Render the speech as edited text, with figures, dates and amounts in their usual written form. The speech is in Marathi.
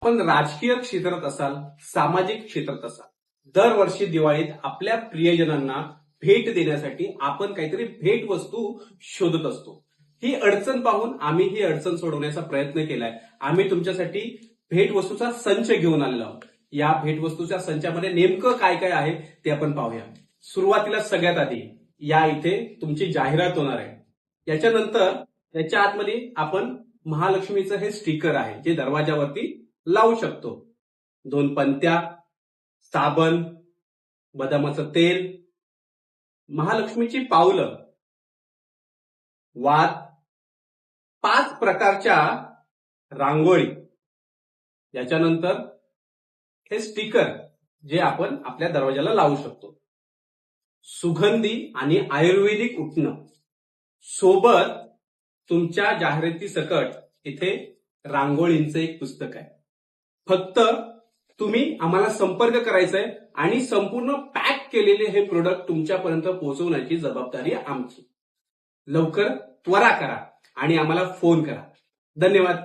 पण राजकीय क्षेत्रात असाल, सामाजिक क्षेत्रात असाल, दरवर्षी दिवाळीत आपल्या प्रियजनांना भेट देण्यासाठी आपण काहीतरी भेट वस्तू शोधत असतो. ही अडचण पाहून आम्ही ही अडचण सोडवण्याचा प्रयत्न केलाय. आम्ही तुमच्यासाठी भेटवस्तूचा संच घेऊन आलेलो आहोत. या भेटवस्तूच्या संचामध्ये नेमकं काय काय आहे ते आपण पाहूया. सुरुवातीला सगळ्यात आधी या इथे तुमची जाहिरात होणार आहे. याच्यानंतर याच्या आतमध्ये आपण महालक्ष्मीचं हे स्टिकर आहे जे दरवाजावरती लावू शकतो. 2 पंत्या, साबण, बदामाचं तेल, महालक्ष्मीची पावलं, वात, 5 प्रकारच्या रांगोळी, याच्यानंतर हे स्टिकर जे आपण आपल्या दरवाजाला लावू शकतो. सुगंधी आणि आयुर्वेदिक उठणं सोबत तुमच्या जाहिराती सकट इथे रांगोळींचं एक पुस्तक आहे. फक्त तुम्ही आम्हाला संपर्क करायचा आहे आणि संपूर्ण पॅक केलेले हे प्रोडक्ट तुमच्यापर्यंत पोहोचवण्याची जबाबदारी आमची. लवकर त्वरा करा आणि आम्हाला फोन करा. धन्यवाद.